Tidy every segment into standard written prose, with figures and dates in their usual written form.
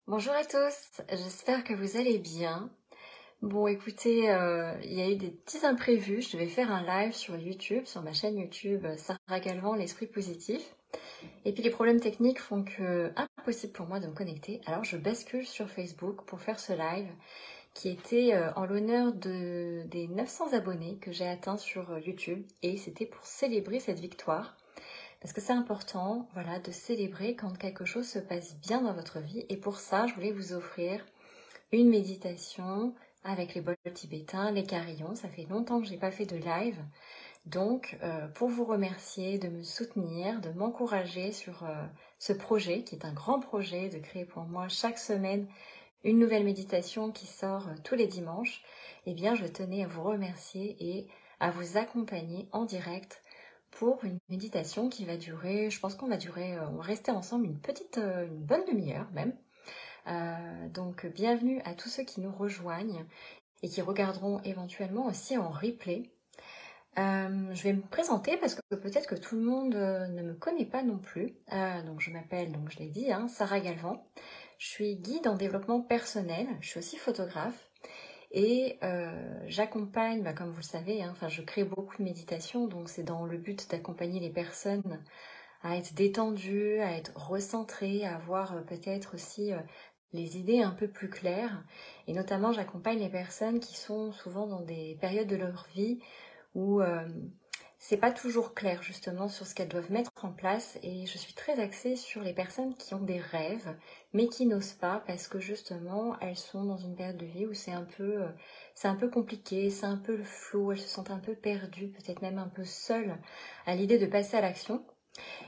Bonjour à tous, j'espère que vous allez bien. Bon écoutez, il y a eu des petits imprévus, je devais faire un live sur YouTube, sur ma chaîne YouTube Sarah Galvan, l'esprit positif. Et puis les problèmes techniques font que impossible pour moi de me connecter, alors je bascule sur Facebook pour faire ce live qui était en l'honneur des 900 abonnés que j'ai atteints sur YouTube et c'était pour célébrer cette victoire. Parce que c'est important, voilà, de célébrer quand quelque chose se passe bien dans votre vie. Et pour ça, je voulais vous offrir une méditation avec les bols tibétains, les carillons. Ça fait longtemps que je n'ai pas fait de live. Donc, pour vous remercier de me soutenir, de m'encourager sur ce projet, qui est un grand projet, de créer pour moi chaque semaine une nouvelle méditation qui sort tous les dimanches, eh bien, je tenais à vous remercier et à vous accompagner en direct pour une méditation qui va durer, je pense qu'on va durer, on va rester ensemble une bonne demi-heure même. Donc bienvenue à tous ceux qui nous rejoignent et qui regarderont éventuellement aussi en replay. Je vais me présenter parce que peut-être que tout le monde ne me connaît pas non plus. Donc je m'appelle, donc je l'ai dit, Sarah Galvan. Je suis guide en développement personnel, je suis aussi photographe. Et j'accompagne, comme vous le savez, je crée beaucoup de méditations, donc c'est dans le but d'accompagner les personnes à être détendues, à être recentrées, à avoir peut-être aussi les idées un peu plus claires. Et notamment, j'accompagne les personnes qui sont souvent dans des périodes de leur vie où c'est pas toujours clair justement sur ce qu'elles doivent mettre en place, et je suis très axée sur les personnes qui ont des rêves mais qui n'osent pas parce que justement elles sont dans une période de vie où c'est un peu compliqué, c'est un peu le flou, elles se sentent un peu perdues, peut-être même un peu seules à l'idée de passer à l'action.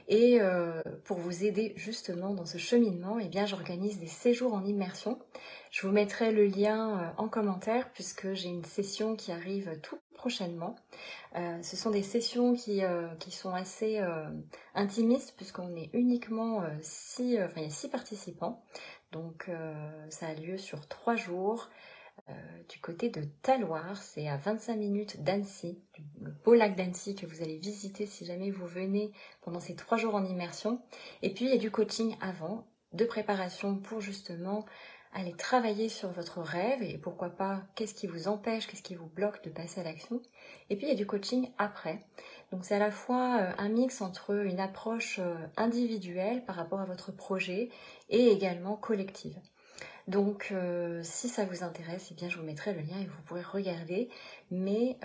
Et pour vous aider justement dans ce cheminement, eh bien j'organise des séjours en immersion. Je vous mettrai le lien en commentaire puisque j'ai une session qui arrive tout prochainement. Ce sont des sessions qui sont assez intimistes puisqu'on est uniquement il y a 6 participants. Donc ça a lieu sur 3 jours. Du côté de Talloires, c'est à 25 minutes d'Annecy, le beau lac d'Annecy que vous allez visiter si jamais vous venez pendant ces 3 jours en immersion. Et puis il y a du coaching avant, de préparation pour justement aller travailler sur votre rêve et pourquoi pas, qu'est-ce qui vous empêche, qu'est-ce qui vous bloque de passer à l'action. Et puis il y a du coaching après. Donc c'est à la fois un mix entre une approche individuelle par rapport à votre projet et également collective. Donc si ça vous intéresse, eh bien, je vous mettrai le lien et vous pourrez regarder. Mais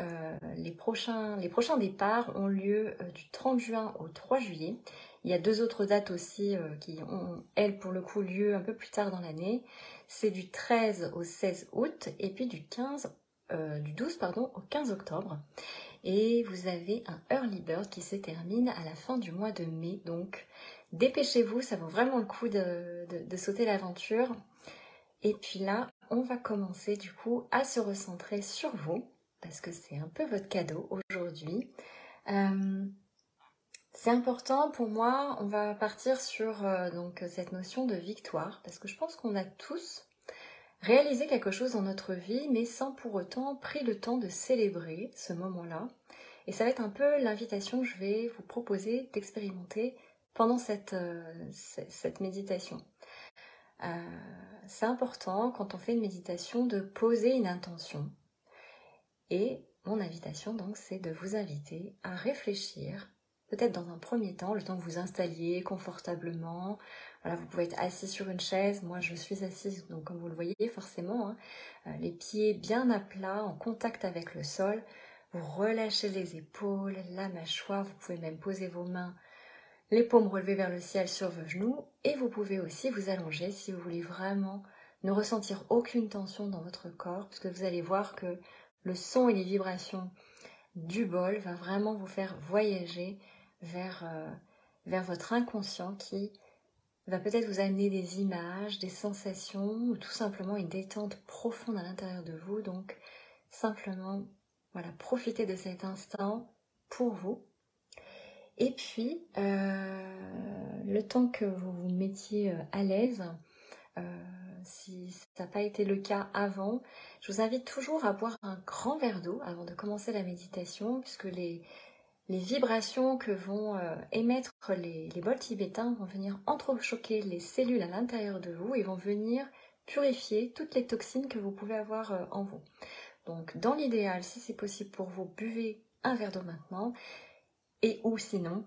les prochains départs ont lieu du 30 juin au 3 juillet. Il y a 2 autres dates aussi qui ont, elles, pour le coup, lieu un peu plus tard dans l'année. C'est du 13 au 16 août et puis du 12 au 15 octobre. Et vous avez un early bird qui se termine à la fin du mois de mai. Donc dépêchez-vous, ça vaut vraiment le coup de sauter l'aventure. Et puis là, on va commencer du coup à se recentrer sur vous, parce que c'est un peu votre cadeau aujourd'hui. C'est important pour moi, on va partir sur donc cette notion de victoire, parce que je pense qu'on a tous réalisé quelque chose dans notre vie, mais sans pour autant pris le temps de célébrer ce moment-là. Et ça va être un peu l'invitation que je vais vous proposer d'expérimenter pendant cette méditation. C'est important quand on fait une méditation de poser une intention. Et mon invitation donc c'est de vous inviter à réfléchir, peut-être dans un premier temps, le temps que vous installiez confortablement. Voilà, vous pouvez être assis sur une chaise, moi je suis assise, donc comme vous le voyez forcément, les pieds bien à plat, en contact avec le sol. Vous relâchez les épaules, la mâchoire, vous pouvez même poser vos mains, les paumes relevées vers le ciel sur vos genoux, et vous pouvez aussi vous allonger si vous voulez vraiment ne ressentir aucune tension dans votre corps, parce que vous allez voir que le son et les vibrations du bol va vraiment vous faire voyager vers votre inconscient qui va peut-être vous amener des images, des sensations, ou tout simplement une détente profonde à l'intérieur de vous. Donc simplement, voilà, profitez de cet instant pour vous. Et puis, le temps que vous vous mettiez à l'aise, si ça n'a pas été le cas avant, je vous invite toujours à boire un grand verre d'eau avant de commencer la méditation, puisque les vibrations que vont émettre les bols tibétains vont venir entrechoquer les cellules à l'intérieur de vous et vont venir purifier toutes les toxines que vous pouvez avoir en vous. Donc dans l'idéal, si c'est possible pour vous, buvez un verre d'eau maintenant et ou sinon,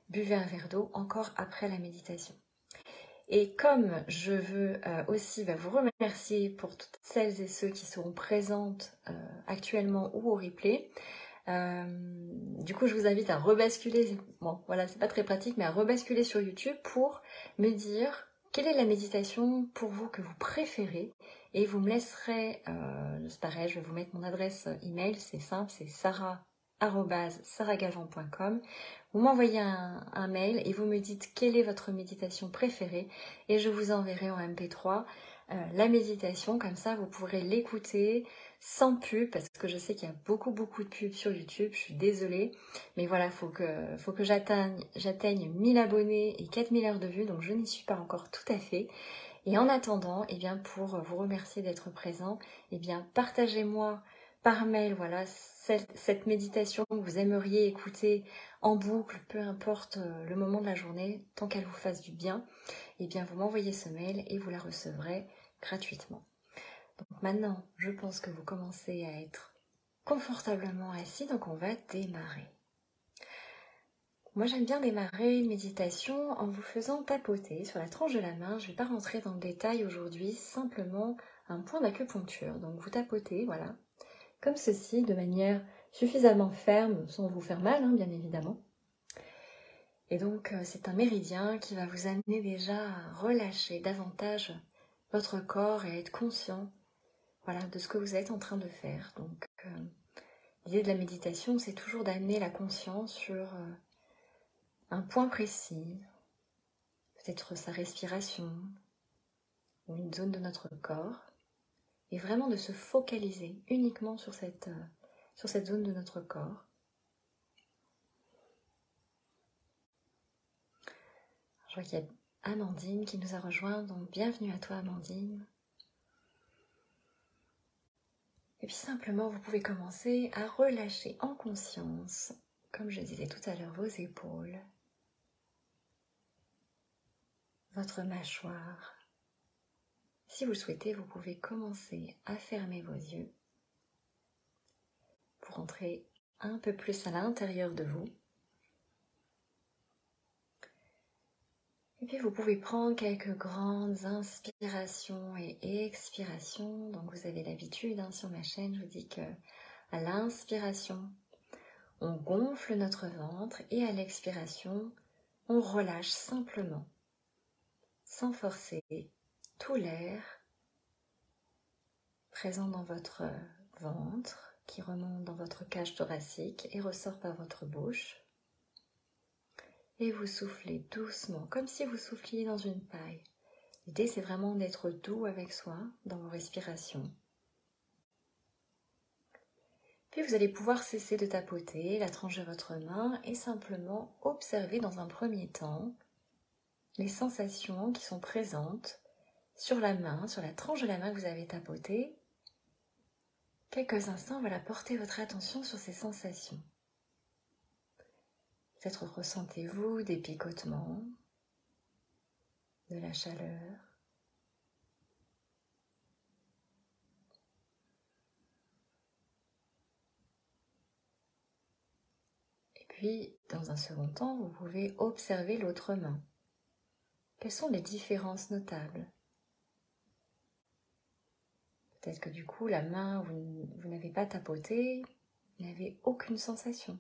buvez un verre d'eau encore après la méditation. Et comme je veux aussi vous remercier pour toutes celles et ceux qui seront présentes actuellement ou au replay, du coup je vous invite à rebasculer, bon voilà c'est pas très pratique, mais à rebasculer sur YouTube pour me dire quelle est la méditation pour vous que vous préférez, et vous me laisserez, c'est pareil, je vais vous mettre mon adresse email, c'est simple, c'est sarah@sarahgalvan.com. Vous m'envoyez un mail et vous me dites quelle est votre méditation préférée, et je vous enverrai en MP3 la méditation, comme ça vous pourrez l'écouter sans pub, parce que je sais qu'il y a beaucoup de pubs sur YouTube, je suis désolée, mais voilà, faut que j'atteigne 1000 abonnés et 4000 heures de vue, donc je n'y suis pas encore tout à fait. Et en attendant, eh bien, pour vous remercier d'être présent, eh bien, partagez-moi par mail, voilà, cette méditation que vous aimeriez écouter en boucle, peu importe le moment de la journée, tant qu'elle vous fasse du bien, eh bien, vous m'envoyez ce mail et vous la recevrez gratuitement. Donc maintenant, je pense que vous commencez à être confortablement assis, donc on va démarrer. Moi, j'aime bien démarrer une méditation en vous faisant tapoter sur la tranche de la main. Je ne vais pas rentrer dans le détail aujourd'hui, simplement un point d'acupuncture. Donc vous tapotez, voilà, comme ceci, de manière suffisamment ferme, sans vous faire mal, bien évidemment. Et donc, c'est un méridien qui va vous amener déjà à relâcher davantage votre corps et à être conscient, voilà, de ce que vous êtes en train de faire. Donc, l'idée de la méditation, c'est toujours d'amener la conscience sur un point précis, peut-être sa respiration ou une zone de notre corps, et vraiment de se focaliser uniquement sur cette zone de notre corps. Je vois qu'il y a Amandine qui nous a rejoint, donc bienvenue à toi Amandine. Et puis simplement, vous pouvez commencer à relâcher en conscience, comme je disais tout à l'heure, vos épaules, votre mâchoire. Si vous le souhaitez, vous pouvez commencer à fermer vos yeux pour entrer un peu plus à l'intérieur de vous. Et puis vous pouvez prendre quelques grandes inspirations et expirations. Donc vous avez l'habitude, sur ma chaîne, je vous dis que à l'inspiration, on gonfle notre ventre, et à l'expiration, on relâche simplement, sans forcer, tout l'air présent dans votre ventre, qui remonte dans votre cage thoracique et ressort par votre bouche. Et vous soufflez doucement, comme si vous souffliez dans une paille. L'idée, c'est vraiment d'être doux avec soi dans vos respirations. Puis vous allez pouvoir cesser de tapoter la tranche de votre main et simplement observer dans un premier temps les sensations qui sont présentes sur la main, sur la tranche de la main que vous avez tapotée. Quelques instants, voilà, portez votre attention sur ces sensations. Peut-être ressentez-vous des picotements, de la chaleur. Et puis, dans un second temps, vous pouvez observer l'autre main. Quelles sont les différences notables? Peut-être que du coup, la main, vous n'avez pas tapoté, vous n'avez aucune sensation.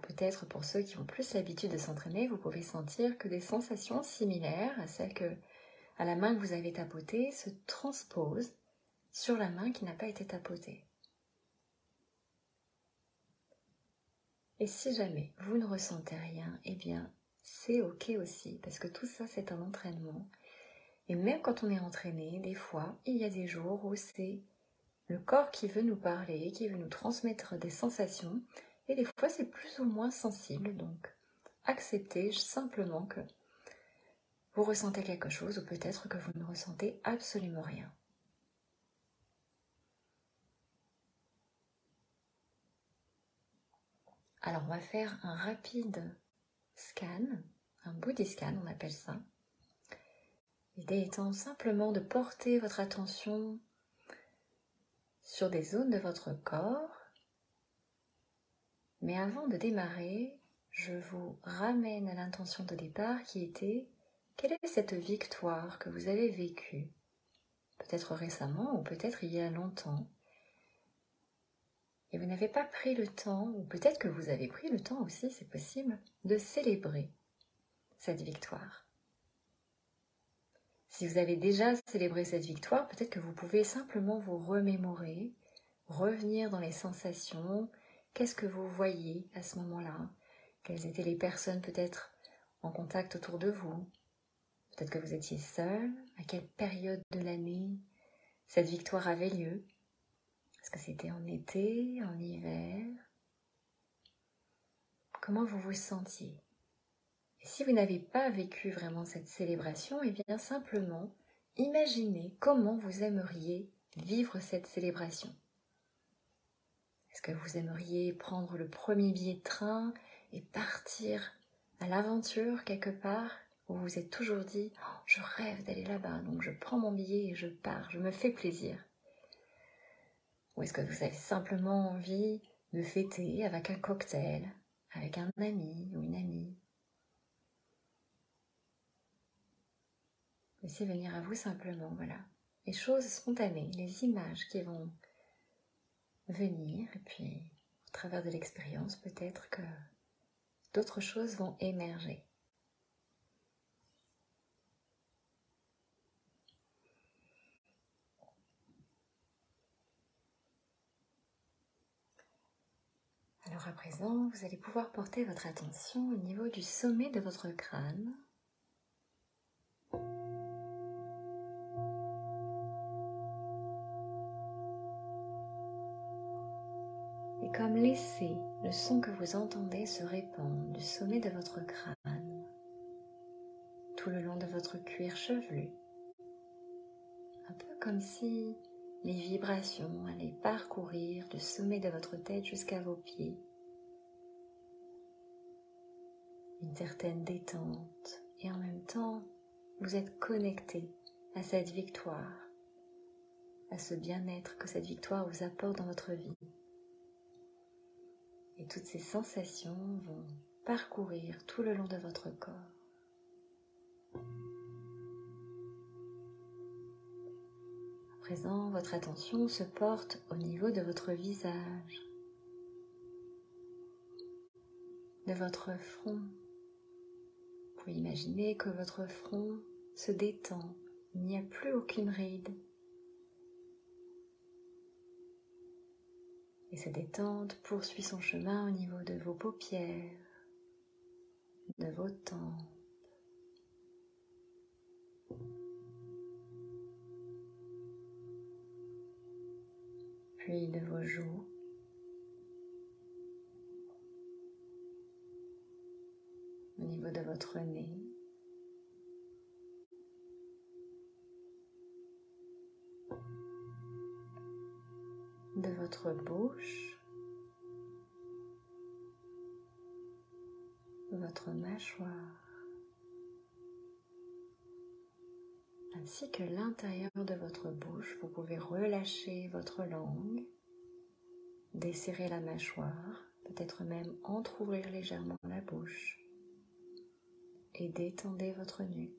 Peut-être pour ceux qui ont plus l'habitude de s'entraîner, vous pouvez sentir que des sensations similaires à celles à la main que vous avez tapotée se transposent sur la main qui n'a pas été tapotée. Et si jamais vous ne ressentez rien, eh bien c'est ok aussi, parce que tout ça c'est un entraînement. Et même quand on est entraîné, des fois, il y a des jours où c'est le corps qui veut nous parler, qui veut nous transmettre des sensations, et des fois c'est plus ou moins sensible, donc acceptez simplement que vous ressentez quelque chose, ou peut-être que vous ne ressentez absolument rien. Alors on va faire un rapide scan, un body scan on appelle ça. L'idée étant simplement de porter votre attention sur des zones de votre corps. Mais avant de démarrer, je vous ramène à l'intention de départ qui était: quelle est cette victoire que vous avez vécue, peut-être récemment ou peut-être il y a longtemps, et vous n'avez pas pris le temps, ou peut-être que vous avez pris le temps aussi, c'est possible, de célébrer cette victoire. Si vous avez déjà célébré cette victoire, peut-être que vous pouvez simplement vous remémorer, revenir dans les sensations. Qu'est-ce que vous voyez à ce moment-là? Quelles étaient les personnes peut-être en contact autour de vous? Peut-être que vous étiez seul. À quelle période de l'année cette victoire avait lieu? Est-ce que c'était en été, en hiver? Comment vous vous sentiez? Et si vous n'avez pas vécu vraiment cette célébration, eh bien simplement imaginez comment vous aimeriez vivre cette célébration. Est-ce que vous aimeriez prendre le premier billet de train et partir à l'aventure quelque part, où vous vous êtes toujours dit « Oh, je rêve d'aller là-bas, donc je prends mon billet et je pars, je me fais plaisir ». Ou est-ce que vous avez simplement envie de fêter avec un cocktail, avec un ami ou une amie? Laissez venir à vous simplement, voilà, les choses spontanées, les images qui vont venir, et puis au travers de l'expérience, peut-être que d'autres choses vont émerger. Alors à présent, vous allez pouvoir porter votre attention au niveau du sommet de votre crâne. Et comme laisser le son que vous entendez se répandre du sommet de votre crâne, tout le long de votre cuir chevelu, un peu comme si les vibrations allaient parcourir du sommet de votre tête jusqu'à vos pieds. Une certaine détente, et en même temps, vous êtes connecté à cette victoire, à ce bien-être que cette victoire vous apporte dans votre vie. Et toutes ces sensations vont parcourir tout le long de votre corps. À présent, votre attention se porte au niveau de votre visage, de votre front. Vous pouvez imaginer que votre front se détend, il n'y a plus aucune ride. Et cette détente poursuit son chemin au niveau de vos paupières, de vos tempes, puis de vos joues, au niveau de votre nez, de votre bouche, de votre mâchoire, ainsi que l'intérieur de votre bouche. Vous pouvez relâcher votre langue, desserrer la mâchoire, peut-être même entrouvrir légèrement la bouche et détendez votre nuque.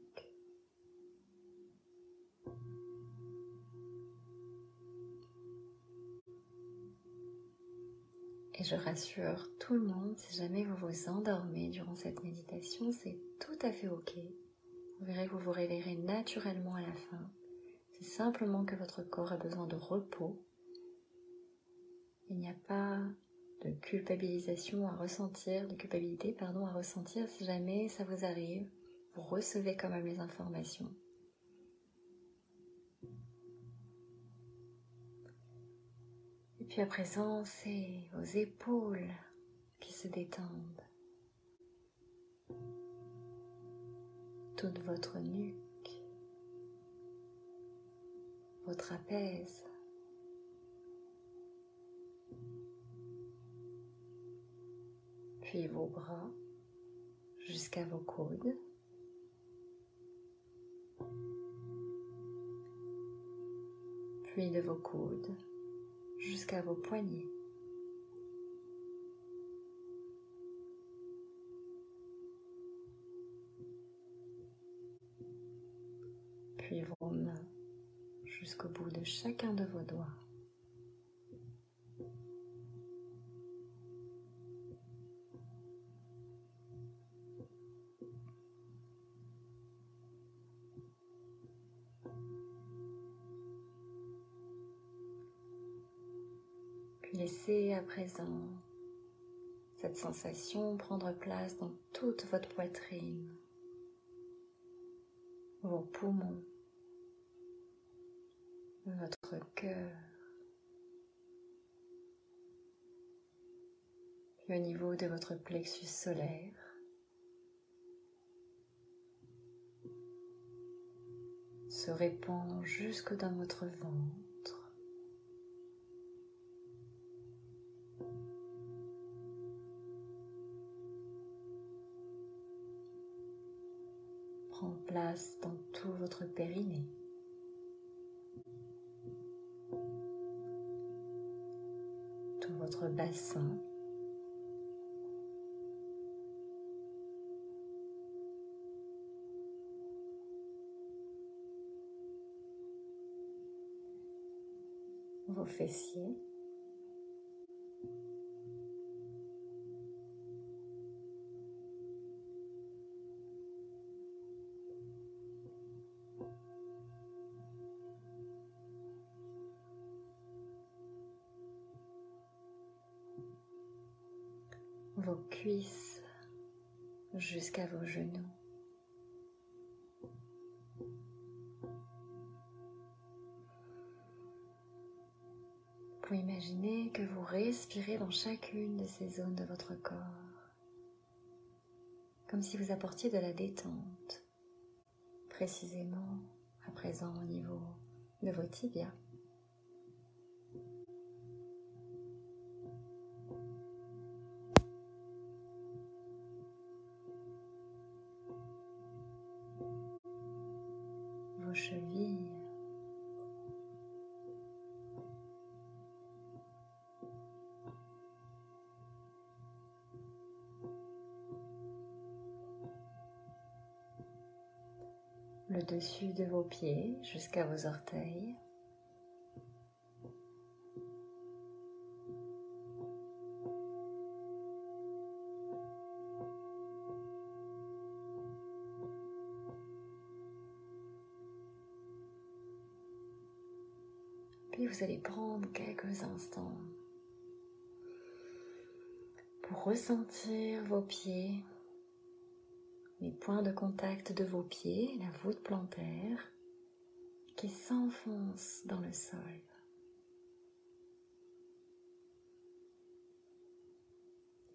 Et je rassure tout le monde, si jamais vous vous endormez durant cette méditation, c'est tout à fait ok. Vous verrez que vous vous réveillerez naturellement à la fin. C'est simplement que votre corps a besoin de repos. Il n'y a pas de culpabilisation à ressentir, de culpabilité, pardon, à ressentir si jamais ça vous arrive. Vous recevez quand même les informations. Et puis à présent, c'est vos épaules qui se détendent. Toute votre nuque, vos trapèzes, puis vos bras jusqu'à vos coudes. Puis de vos coudes jusqu'à vos poignets. Puis vos mains jusqu'au bout de chacun de vos doigts. Puis laissez à présent cette sensation prendre place dans toute votre poitrine, vos poumons, votre cœur, puis au niveau de votre plexus solaire, se répand jusque dans votre ventre. Prend place dans tout votre périnée. Tout votre bassin. Vos fessiers. Vos cuisses jusqu'à vos genoux. Vous pouvez imaginer que vous respirez dans chacune de ces zones de votre corps, comme si vous apportiez de la détente, précisément à présent au niveau de vos tibias. Vos chevilles. Le dessus de vos pieds jusqu'à vos orteils. Puis vous allez prendre quelques instants pour ressentir vos pieds, les points de contact de vos pieds, la voûte plantaire qui s'enfonce dans le sol.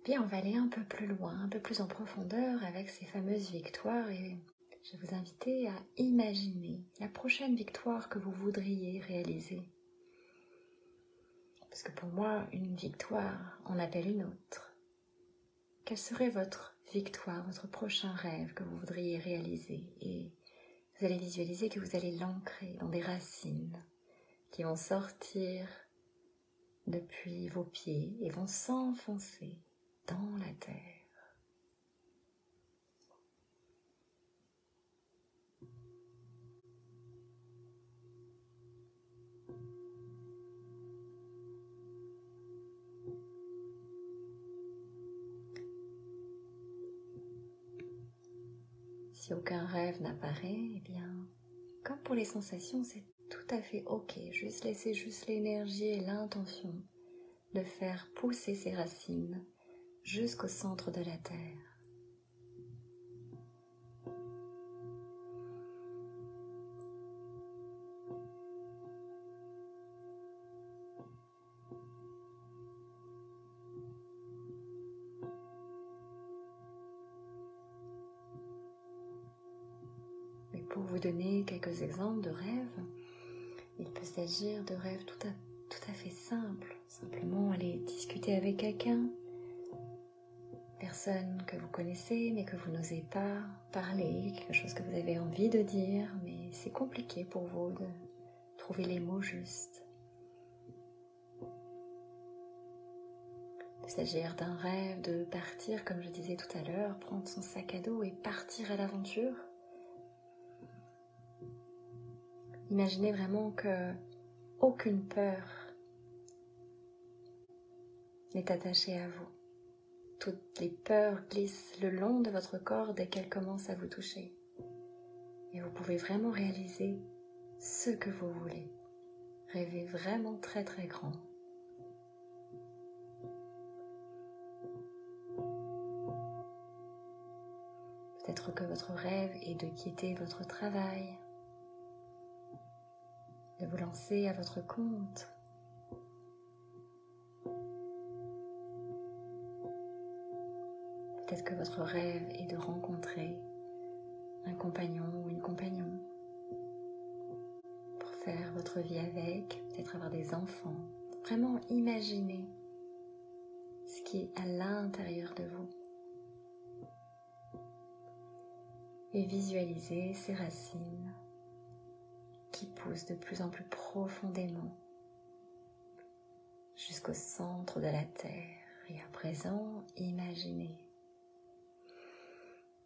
Puis on va aller un peu plus loin, un peu plus en profondeur avec ces fameuses victoires et je vais vous inviter à imaginer la prochaine victoire que vous voudriez réaliser. Parce que pour moi, une victoire en appelle une autre. Quelle serait votre victoire, votre prochain rêve que vous voudriez réaliser? Et vous allez visualiser que vous allez l'ancrer dans des racines qui vont sortir depuis vos pieds et vont s'enfoncer dans la terre. Si aucun rêve n'apparaît, eh bien, comme pour les sensations, c'est tout à fait ok. Juste laisser l'énergie et l'intention de faire pousser ses racines jusqu'au centre de la terre. Pour vous donner quelques exemples de rêves, il peut s'agir de rêves tout à fait simples. Simplement aller discuter avec quelqu'un, personne que vous connaissez mais que vous n'osez pas parler, quelque chose que vous avez envie de dire, mais c'est compliqué pour vous de trouver les mots justes. Il peut s'agir d'un rêve de partir, comme je disais tout à l'heure, prendre son sac à dos et partir à l'aventure. Imaginez vraiment que aucune peur n'est attachée à vous. Toutes les peurs glissent le long de votre corps dès qu'elles commencent à vous toucher. Et vous pouvez vraiment réaliser ce que vous voulez. Rêvez vraiment très très grand. Peut-être que votre rêve est de quitter votre travail, de vous lancer à votre compte. Peut-être que votre rêve est de rencontrer un compagnon ou une compagnonne pour faire votre vie avec, peut-être avoir des enfants. Vraiment imaginez ce qui est à l'intérieur de vous. Et visualisez ces racines qui poussent de plus en plus profondément jusqu'au centre de la terre. Et à présent, imaginez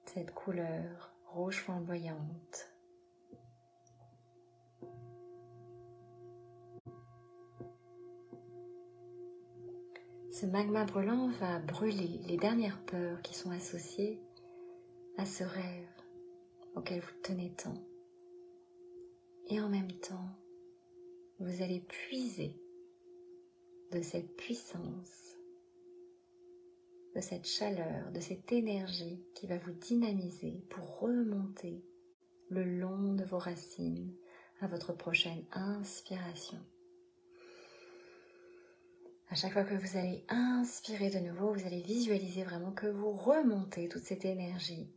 cette couleur rouge flamboyante ce magma brûlant va brûler les dernières peurs qui sont associées à ce rêve auquel vous tenez tant. Et en même temps, vous allez puiser de cette puissance, de cette chaleur, de cette énergie qui va vous dynamiser pour remonter le long de vos racines à votre prochaine inspiration. À chaque fois que vous allez inspirer de nouveau, vous allez visualiser vraiment que vous remontez toute cette énergie.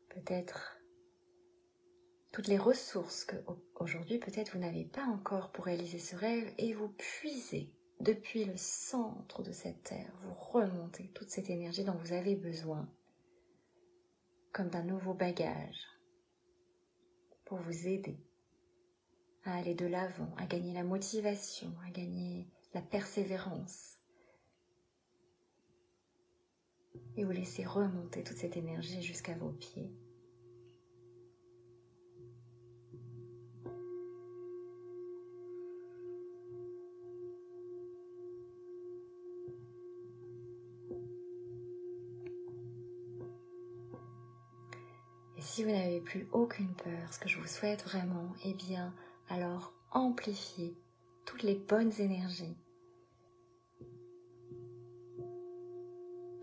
Peut-être toutes les ressources que aujourd'hui peut-être vous n'avez pas encore pour réaliser ce rêve et vous puisez depuis le centre de cette terre, vous remontez toute cette énergie dont vous avez besoin comme d'un nouveau bagage pour vous aider à aller de l'avant, à gagner la motivation, à gagner la persévérance et vous laissez remonter toute cette énergie jusqu'à vos pieds. Et si vous n'avez plus aucune peur, ce que je vous souhaite vraiment, eh bien, alors amplifiez toutes les bonnes énergies,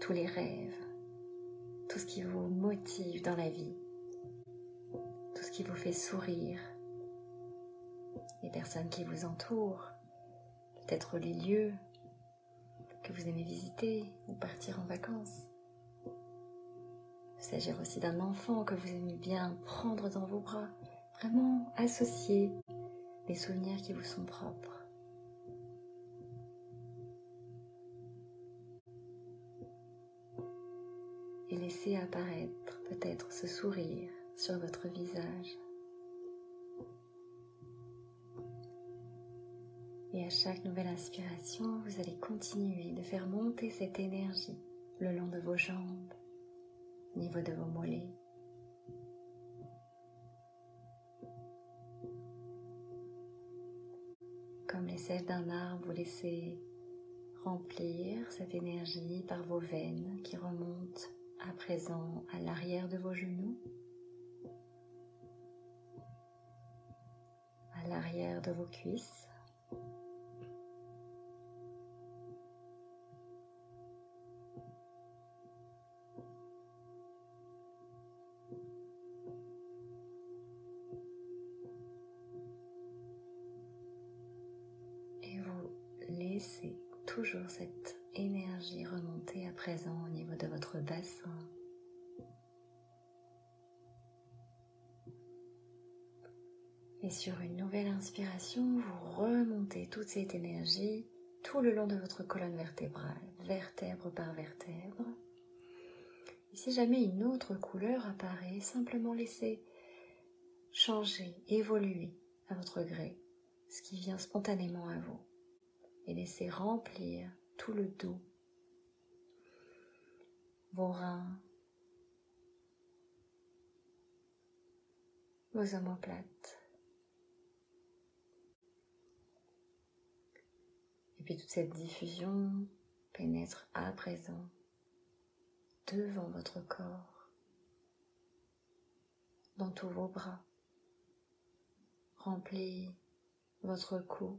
tous les rêves, tout ce qui vous motive dans la vie, tout ce qui vous fait sourire, les personnes qui vous entourent, peut-être les lieux que vous aimez visiter ou partir en vacances. Il peut s'agir aussi d'un enfant que vous aimez bien prendre dans vos bras, vraiment associer des souvenirs qui vous sont propres. Et laissez apparaître peut-être ce sourire sur votre visage. Et à chaque nouvelle inspiration, vous allez continuer de faire monter cette énergie le long de vos jambes, au niveau de vos mollets. Comme les sèves d'un arbre, vous laissez remplir cette énergie par vos veines qui remontent à présent à l'arrière de vos genoux, à l'arrière de vos cuisses, et vous laissez toujours cette énergie remonter à présent au niveau de votre bassin. Et sur une nouvelle inspiration, vous remontez toute cette énergie tout le long de votre colonne vertébrale, vertèbre par vertèbre. Et si jamais une autre couleur apparaît, simplement laissez changer, évoluer à votre gré, ce qui vient spontanément à vous. Et laissez remplir tout le dos, vos reins, vos omoplates. Et puis toute cette diffusion pénètre à présent devant votre corps, dans tous vos bras, remplit votre cou,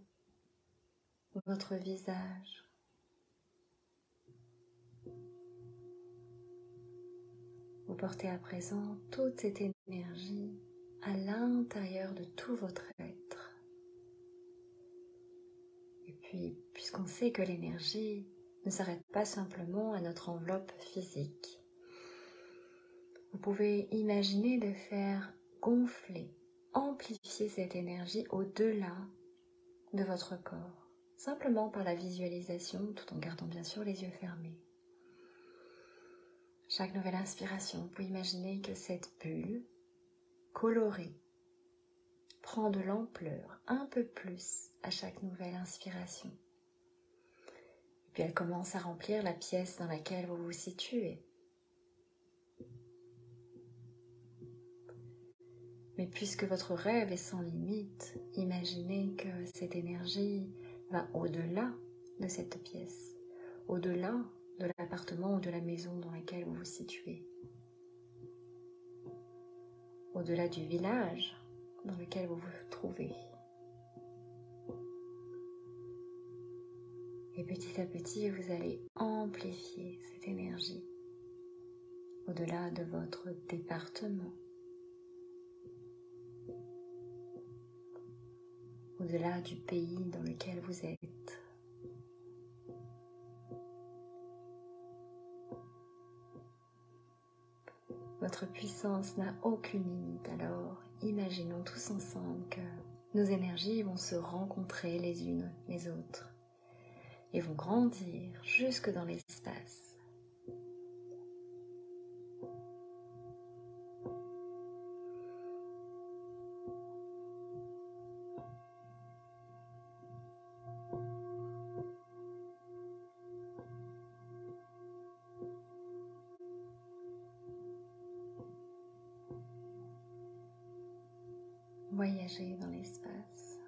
votre visage. Vous portez à présent toute cette énergie à l'intérieur de tout votre être. Et puis, puisqu'on sait que l'énergie ne s'arrête pas simplement à notre enveloppe physique, vous pouvez imaginer de faire gonfler, amplifier cette énergie au-delà de votre corps, simplement par la visualisation, tout en gardant bien sûr les yeux fermés. Chaque nouvelle inspiration, vous pouvez imaginer que cette bulle colorée prend de l'ampleur un peu plus à chaque nouvelle inspiration. Et puis elle commence à remplir la pièce dans laquelle vous vous situez. Mais puisque votre rêve est sans limite, imaginez que cette énergie va au-delà de cette pièce, au-delà de l'appartement ou de la maison dans laquelle vous vous situez, au-delà du village dans lequel vous vous trouvez. Et petit à petit, vous allez amplifier cette énergie au-delà de votre département, au-delà du pays dans lequel vous êtes. Votre puissance n'a aucune limite, alors imaginons tous ensemble que nos énergies vont se rencontrer les unes les autres et vont grandir jusque dans l'espace. Voyager dans l'espace.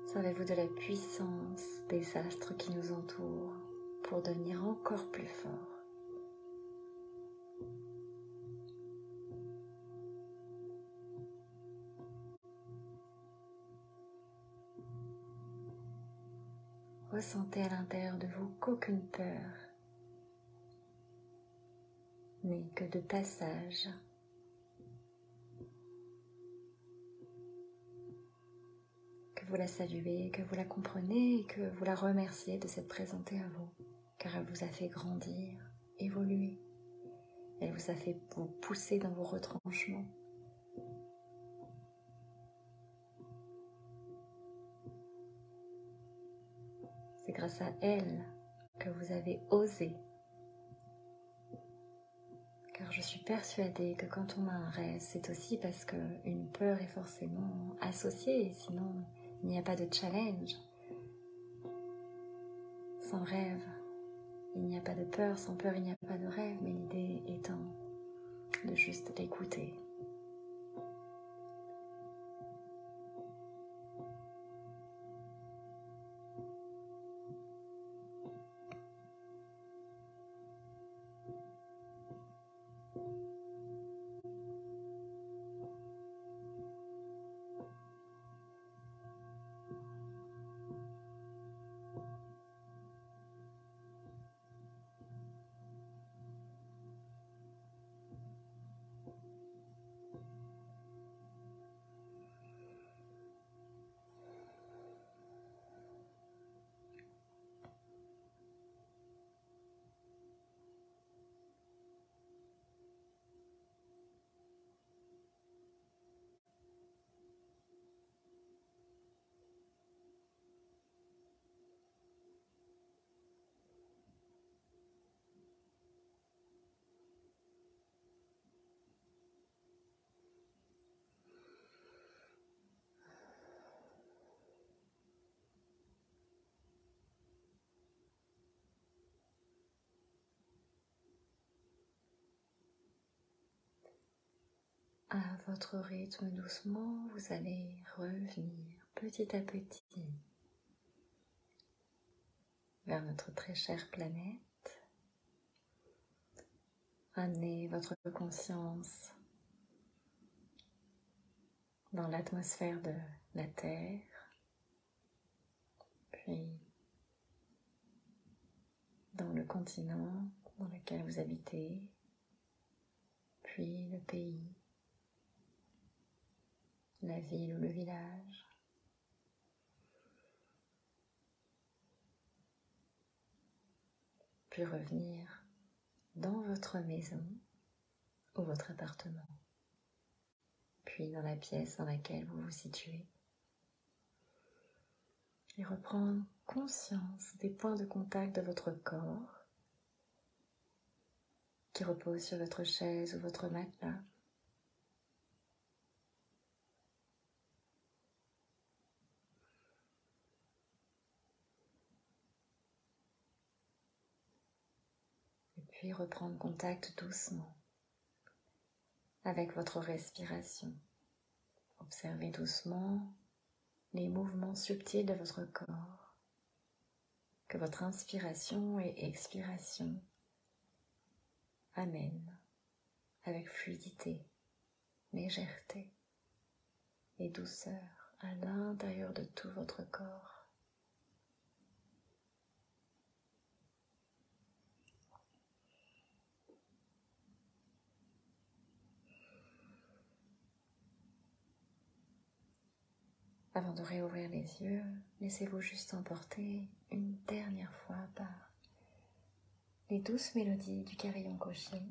Servez-vous de la puissance des astres qui nous entourent pour devenir encore plus fort. Ressentez à l'intérieur de vous qu'aucune peur n'est que de passage. Que vous la saluez, que vous la comprenez et que vous la remerciez de s'être présentée à vous, car elle vous a fait grandir, évoluer. Elle vous a fait vous pousser dans vos retranchements. C'est grâce à elle que vous avez osé. Car je suis persuadée que quand on a un rêve, c'est aussi parce qu'une peur est forcément associée, sinon il n'y a pas de challenge. Sans rêve, il n'y a pas de peur, sans peur, il n'y a pas de rêve, mais l'idée étant de juste l'écouter. À votre rythme doucement, vous allez revenir petit à petit vers notre très chère planète. Ramenez votre conscience dans l'atmosphère de la Terre, puis dans le continent dans lequel vous habitez, puis le pays, la ville ou le village. Puis revenir dans votre maison ou votre appartement, puis dans la pièce dans laquelle vous vous situez, et reprendre conscience des points de contact de votre corps qui reposent sur votre chaise ou votre matelas. Et puis reprendre contact doucement avec votre respiration. Observez doucement les mouvements subtils de votre corps, que votre inspiration et expiration amènent avec fluidité, légèreté et douceur à l'intérieur de tout votre corps. Avant de réouvrir les yeux, laissez-vous juste emporter une dernière fois par les douces mélodies du carillon cocher.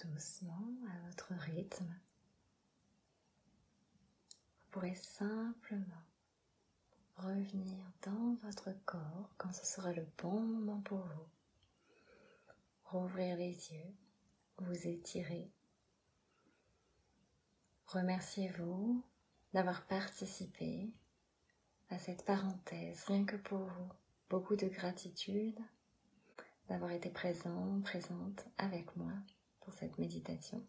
doucement, à votre rythme. Vous pourrez simplement revenir dans votre corps quand ce sera le bon moment pour vous. Rouvrir les yeux, vous étirer. Remerciez-vous d'avoir participé à cette parenthèse, rien que pour vous. Beaucoup de gratitude d'avoir été présent, présente avec moi pour cette méditation.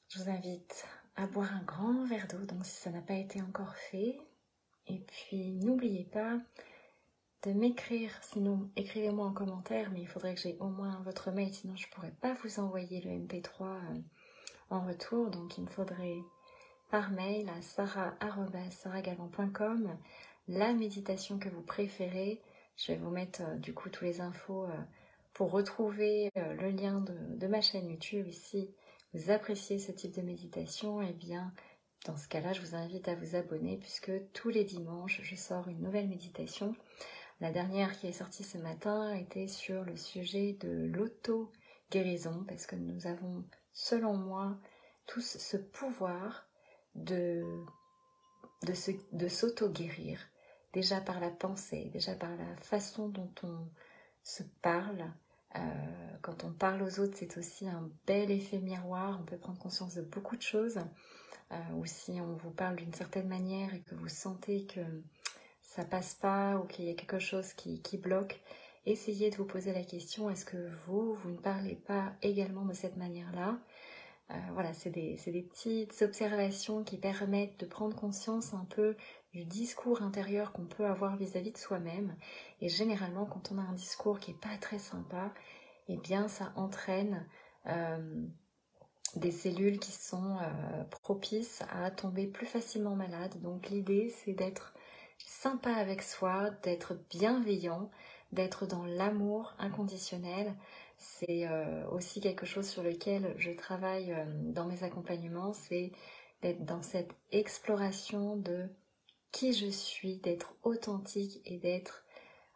Je vous invite à boire un grand verre d'eau, donc si ça n'a pas été encore fait. Et puis n'oubliez pas de m'écrire, sinon écrivez-moi en commentaire, mais il faudrait que j'ai au moins votre mail, sinon je ne pourrais pas vous envoyer le MP3 en retour. Donc il me faudrait par mail à sarah@sarahgalvan.com la méditation que vous préférez. Je vais vous mettre du coup tous les infos pour retrouver le lien de ma chaîne YouTube. Si vous appréciez ce type de méditation, et bien dans ce cas-là, je vous invite à vous abonner puisque tous les dimanches, je sors une nouvelle méditation. La dernière qui est sortie ce matin était sur le sujet de l'auto-guérison parce que nous avons, selon moi, tous ce pouvoir de s'auto-guérir, déjà par la pensée, déjà par la façon dont on se parle. Quand on parle aux autres, c'est aussi un bel effet miroir, on peut prendre conscience de beaucoup de choses. Ou si on vous parle d'une certaine manière et que vous sentez que ça passe pas ou qu'il y a quelque chose qui bloque, essayez de vous poser la question, est-ce que vous ne parlez pas également de cette manière-là? Voilà, c'est des petites observations qui permettent de prendre conscience un peu du discours intérieur qu'on peut avoir vis-à-vis de soi-même. Et généralement, quand on a un discours qui n'est pas très sympa, eh bien ça entraîne des cellules qui sont propices à tomber plus facilement malades. Donc l'idée, c'est d'être sympa avec soi, d'être bienveillant, d'être dans l'amour inconditionnel. C'est aussi quelque chose sur lequel je travaille dans mes accompagnements, c'est d'être dans cette exploration de qui je suis, d'être authentique et d'être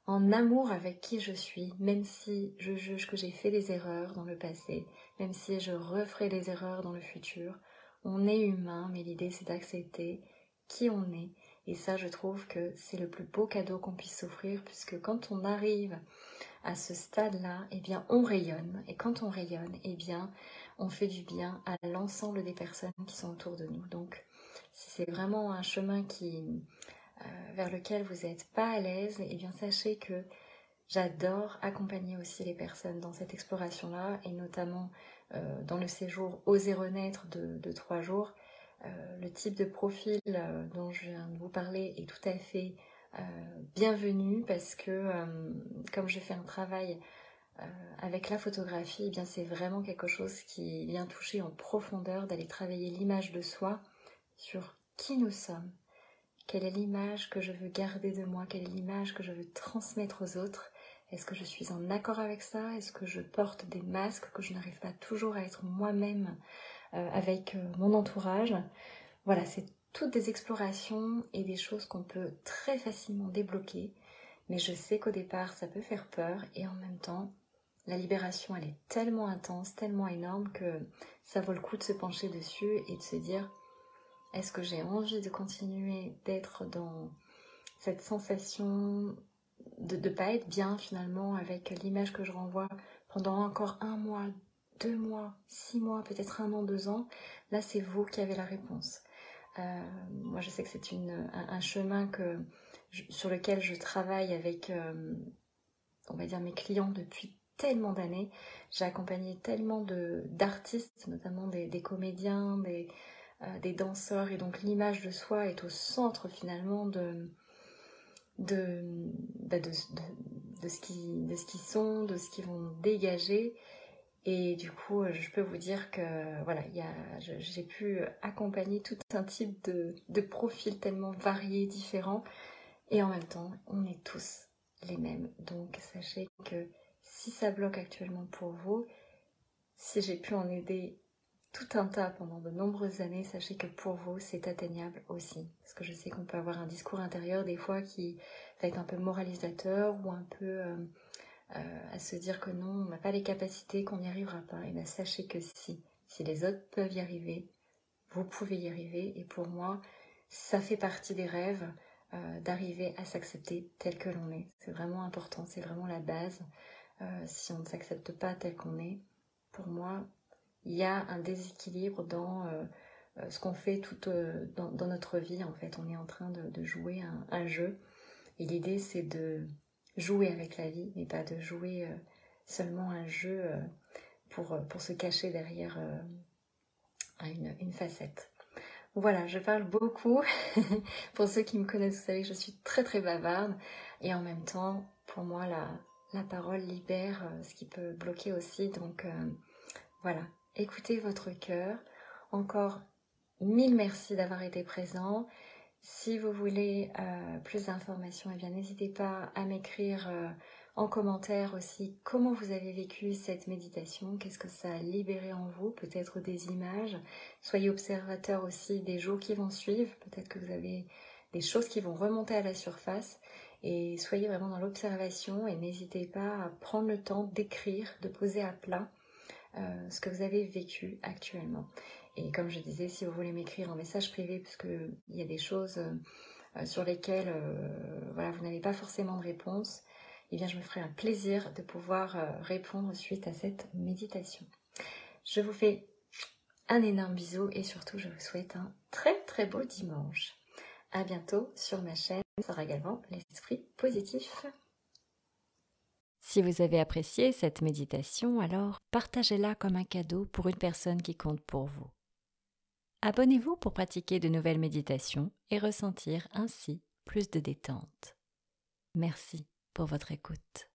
en amour avec qui je suis, même si je juge que j'ai fait des erreurs dans le passé, même si je referai des erreurs dans le futur. On est humain, mais l'idée c'est d'accepter qui on est. Et ça, je trouve que c'est le plus beau cadeau qu'on puisse s'offrir, puisque quand on arrive à ce stade-là, eh bien, on rayonne. Et quand on rayonne, eh bien, on fait du bien à l'ensemble des personnes qui sont autour de nous. Donc, si c'est vraiment un chemin vers lequel vous n'êtes pas à l'aise, eh bien, sachez que j'adore accompagner aussi les personnes dans cette exploration-là, et notamment dans le séjour Oser renaître de 3 jours. Le type de profil dont je viens de vous parler est tout à fait bienvenu parce que comme je fais un travail avec la photographie, eh bien c'est vraiment quelque chose qui vient toucher en profondeur, d'aller travailler l'image de soi sur qui nous sommes, quelle est l'image que je veux garder de moi, quelle est l'image que je veux transmettre aux autres. Est-ce que je suis en accord avec ça? Est-ce que je porte des masques, que je n'arrive pas toujours à être moi-même avec mon entourage? Voilà, c'est toutes des explorations et des choses qu'on peut très facilement débloquer, mais je sais qu'au départ ça peut faire peur, et en même temps la libération elle est tellement intense, tellement énorme que ça vaut le coup de se pencher dessus et de se dire, est-ce que j'ai envie de continuer d'être dans cette sensation de ne pas être bien finalement avec l'image que je renvoie pendant encore 1 mois, 2 mois, 6 mois, peut-être 1 an, 2 ans? Là c'est vous qui avez la réponse. Moi je sais que c'est un chemin sur lequel je travaille avec on va dire mes clients depuis tellement d'années. J'ai accompagné tellement d'artistes, notamment des comédiens, des danseurs, et donc l'image de soi est au centre finalement de ce qu'ils sont, de ce qu'ils vont dégager. Et du coup, je peux vous dire que voilà, j'ai pu accompagner tout un type de profils tellement variés, différents, et en même temps, on est tous les mêmes. Donc sachez que si ça bloque actuellement pour vous, si j'ai pu en aider tout un tas pendant de nombreuses années, sachez que pour vous, c'est atteignable aussi. Parce que je sais qu'on peut avoir un discours intérieur des fois qui va être un peu moralisateur ou un peu à se dire que non, on n'a pas les capacités, qu'on n'y arrivera pas. Et bien sachez que si les autres peuvent y arriver, vous pouvez y arriver. Et pour moi, ça fait partie des rêves, d'arriver à s'accepter tel que l'on est. C'est vraiment important, c'est vraiment la base. Si on ne s'accepte pas tel qu'on est, pour moi, il y a un déséquilibre dans ce qu'on fait dans notre vie. En fait, on est en train de jouer un jeu. Et l'idée, c'est de jouer avec la vie, mais pas de jouer seulement un jeu pour se cacher derrière une facette. Voilà, je parle beaucoup. Pour ceux qui me connaissent, vous savez que je suis très très bavarde. Et en même temps, pour moi, la parole libère ce qui peut bloquer aussi. Donc voilà, écoutez votre cœur. Encore 1000 merci d'avoir été présent. Si vous voulez plus d'informations, eh bien n'hésitez pas à m'écrire en commentaire aussi comment vous avez vécu cette méditation, qu'est-ce que ça a libéré en vous, peut-être des images. Soyez observateur aussi des jours qui vont suivre, peut-être que vous avez des choses qui vont remonter à la surface et soyez vraiment dans l'observation et n'hésitez pas à prendre le temps d'écrire, de poser à plat ce que vous avez vécu actuellement. Et comme je disais, si vous voulez m'écrire en message privé, parce qu'il y a des choses sur lesquelles voilà, vous n'avez pas forcément de réponse, eh bien je me ferai un plaisir de pouvoir répondre suite à cette méditation. Je vous fais un énorme bisou et surtout je vous souhaite un très très beau dimanche. À bientôt sur ma chaîne Sarah Galvan, l'esprit positif. Si vous avez apprécié cette méditation, alors partagez-la comme un cadeau pour une personne qui compte pour vous. Abonnez-vous pour pratiquer de nouvelles méditations et ressentir ainsi plus de détente. Merci pour votre écoute.